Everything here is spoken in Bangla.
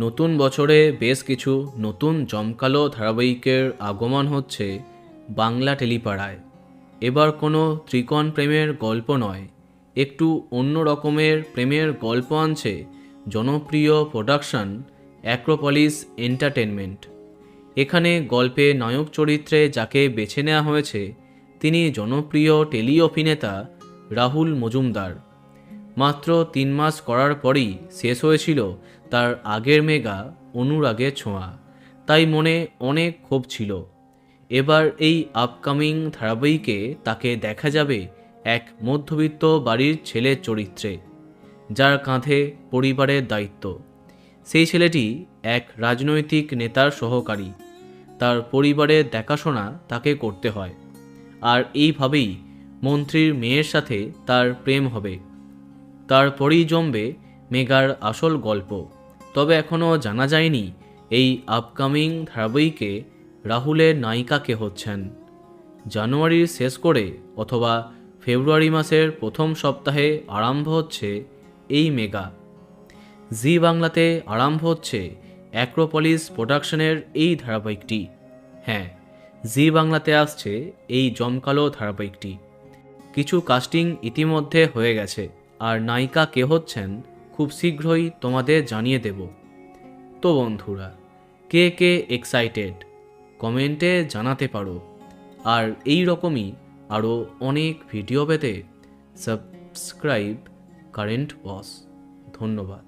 নতুন বছরে বেশ কিছু নতুন জমকালো ধারাবাহিকের আগমন হচ্ছে বাংলা টেলিপাড়ায়। এবার কোনো ত্রিকোণ প্রেমের গল্প নয়, একটু অন্য রকমের প্রেমের গল্প আনছে জনপ্রিয় প্রোডাকশন অ্যাক্রোপলিস এন্টারটেনমেন্ট। এখানে গল্পে নায়ক চরিত্রে যাকে বেছে নেওয়া হয়েছে তিনি জনপ্রিয় টেলি অভিনেতা রাহুল মজুমদার। মাত্র 3 মাস করার পরই শেষ হয়েছিল তার আগের মেগা অনুরাগের ছোঁয়া, তাই মনে অনেক ক্ষোভ ছিল। এবার এই আপকামিং ধারাবাহিকে তাকে দেখা যাবে এক মধ্যবিত্ত বাড়ির ছেলের চরিত্রে, যার কাঁধে পরিবারের দায়িত্ব। সেই ছেলেটি এক রাজনৈতিক নেতার সহকারী, তার পরিবারের দেখাশোনা তাকে করতে হয়। আর এইভাবেই মন্ত্রীর মেয়ের সাথে তার প্রেম হবে। তারপরেই জমবে মেগার আসল গল্প। তবে এখনও জানা যায়নি এই আপকামিং ধারাবাহিকে রাহুলের নায়িকা কে হচ্ছেন। জানুয়ারির শেষ করে অথবা ফেব্রুয়ারি মাসের প্রথম সপ্তাহে আরম্ভ হচ্ছে এই মেগা। জি বাংলাতে আরম্ভ হচ্ছে অ্যাক্রোপলিস প্রোডাকশনের এই ধারাবাহিকটি। হ্যাঁ, জি বাংলাতে আসছে এই জমকালো ধারাবাহিকটি। কিছু কাস্টিং ইতিমধ্যে হয়ে গেছে, আর নায়িকা কে হচ্ছেন খুব শীঘ্রই তোমাদের জানিয়ে দেব। তো বন্ধুরা, কে কে এক্সাইটেড কমেন্টে জানাতে পারো। আর এই রকমই আরও অনেক ভিডিও পেতে সাবস্ক্রাইব কারেন্ট বস। ধন্যবাদ।